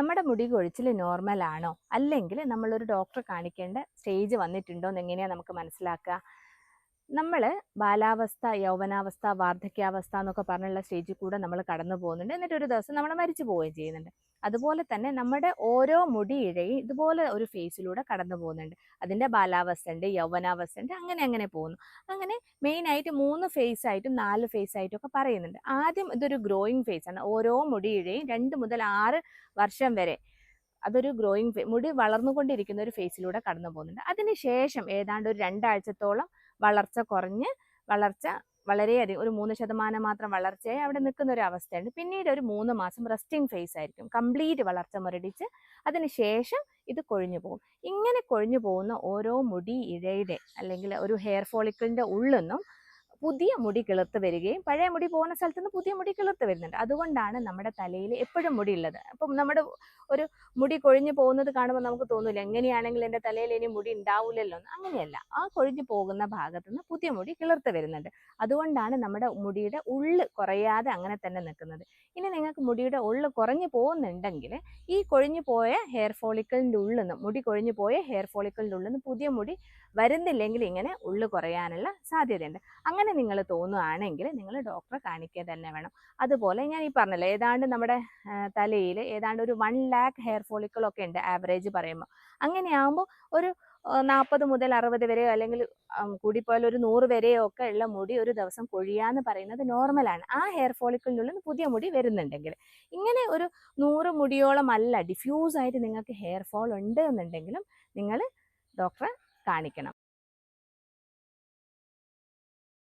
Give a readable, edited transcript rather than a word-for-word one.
നമ്മുടെ മുടി കൊഴിച്ചിൽ നോർമൽ ആണോ, അല്ലെങ്കിൽ നമ്മളൊരു ഡോക്ടറെ കാണിക്കേണ്ട സ്റ്റേജ് വന്നിട്ടുണ്ടോ എന്ന് എങ്ങനെയാണ് നമുക്ക് മനസ്സിലാക്കുക? നമ്മൾ ബാലാവസ്ഥ, യൗവനാവസ്ഥ, വാർദ്ധക്യാവസ്ഥ എന്നൊക്കെ പറഞ്ഞുള്ള സ്റ്റേജിൽ കൂടെ നമ്മൾ കടന്നു പോകുന്നുണ്ട്. എന്നിട്ട് ഒരു ദിവസം നമ്മൾ മരിച്ചു പോവുകയും ചെയ്യുന്നുണ്ട്. അതുപോലെ തന്നെ നമ്മുടെ ഓരോ മുടിയിഴയും ഇതുപോലെ ഒരു ഫേസിലൂടെ കടന്നു പോകുന്നുണ്ട്. അതിൻ്റെ ബാലാവസ്ഥ ഉണ്ട്, യൗവനാവസ്ഥ ഉണ്ട്, അങ്ങനെ അങ്ങനെ പോകുന്നു. അങ്ങനെ മെയിനായിട്ട് 3 ഫേസ് ആയിട്ടും 4 ഫേസ് ആയിട്ടും ഒക്കെ പറയുന്നുണ്ട്. ആദ്യം ഇതൊരു ഗ്രോയിങ് ഫേസ് ആണ്. ഓരോ മുടിയിഴയും 2 മുതൽ 6 വർഷം വരെ അതൊരു ഗ്രോയിങ് മുടി വളർന്നുകൊണ്ടിരിക്കുന്ന ഒരു ഫേസിലൂടെ കടന്നു പോകുന്നുണ്ട്. അതിനുശേഷം ഏതാണ്ട് ഒരു 2 ആഴ്ചത്തോളം വളർച്ച കുറഞ്ഞ് വളർച്ച വളരെയധികം ഒരു 3% മാത്രം വളർച്ചയായി അവിടെ നിൽക്കുന്ന ഒരു അവസ്ഥയുണ്ട്. പിന്നീട് ഒരു 3 മാസം റെസ്റ്റിംഗ് ഫേസ് ആയിരിക്കും. കംപ്ലീറ്റ് വളർച്ച മുരടിച്ച് അതിനുശേഷം ഇത് കൊഴിഞ്ഞു പോകും. ഇങ്ങനെ കൊഴിഞ്ഞു പോകുന്ന ഓരോ മുടി ഇഴയുടെ അല്ലെങ്കിൽ ഒരു ഹെയർ ഫോളിക്കിളിൻ്റെ ഉള്ളിൽ നിന്നും പുതിയ മുടി കിളിർത്ത് വരികയും പഴയ മുടി പോകുന്ന സ്ഥലത്ത് നിന്ന് പുതിയ മുടി കിളിർത്ത് വരുന്നുണ്ട്. അതുകൊണ്ടാണ് നമ്മുടെ തലയിൽ എപ്പോഴും മുടി ഉള്ളത്. അപ്പം നമ്മുടെ ഒരു മുടി കൊഴിഞ്ഞു പോകുന്നത് കാണുമ്പോൾ നമുക്ക് തോന്നില്ല എങ്ങനെയാണെങ്കിൽ എൻ്റെ തലയിൽ ഇനി മുടി ഉണ്ടാവില്ലല്ലോ എന്ന്. അങ്ങനെയല്ല, ആ കൊഴിഞ്ഞു പോകുന്ന ഭാഗത്ത് നിന്ന് പുതിയ മുടി കിളിർത്ത് വരുന്നുണ്ട്. അതുകൊണ്ടാണ് നമ്മുടെ മുടിയുടെ ഉള്ള് കുറയാതെ അങ്ങനെ തന്നെ നിൽക്കുന്നത്. ഇനി നിങ്ങൾക്ക് മുടിയുടെ ഉള്ള് കുറഞ്ഞു പോകുന്നുണ്ടെങ്കിൽ ഈ കൊഴിഞ്ഞു പോയ ഹെയർ ഫോളിക്കിളിൻ്റെ ഉള്ളിൽ നിന്ന് മുടി കൊഴിഞ്ഞു പോയ ഹെയർ ഫോളിക്കിളിൻ്റെ ഉള്ളിൽ നിന്ന് പുതിയ മുടി വരുന്നില്ലെങ്കിൽ ഇങ്ങനെ ഉള്ള് കുറയാനുള്ള സാധ്യതയുണ്ട്. അങ്ങനെ നിങ്ങൾ തോന്നുകയാണെങ്കിൽ നിങ്ങൾ ഡോക്ടറെ കാണിക്കുക തന്നെ വേണം. അതുപോലെ ഞാൻ ഈ പറഞ്ഞല്ലോ, ഏതാണ്ട് നമ്മുടെ തലയിൽ ഏതാണ്ട് ഒരു 1 lakh ഹെയർ ഫോളിക്കിളൊക്കെ ഉണ്ട് ആവറേജ് പറയുമ്പോൾ. അങ്ങനെയാകുമ്പോൾ ഒരു 40 മുതൽ 60 വരെയോ അല്ലെങ്കിൽ കൂടിപ്പോയാൽ ഒരു 100 വരെയോ ഒക്കെ ഉള്ള മുടി ഒരു ദിവസം കൊഴിയാന്ന് പറയുന്നത് നോർമലാണ്. ആ ഹെയർ ഫോളിക്കിളിനുള്ളിൽ പുതിയ മുടി വരുന്നുണ്ടെങ്കിൽ. ഇങ്ങനെ ഒരു 100 മുടിയോളം അല്ല, ഡിഫ്യൂസ് ആയിട്ട് നിങ്ങൾക്ക് ഹെയർ ഫോൾ ഉണ്ട് എന്നുണ്ടെങ്കിലും നിങ്ങൾ ഡോക്ടറെ കാണിക്കണം.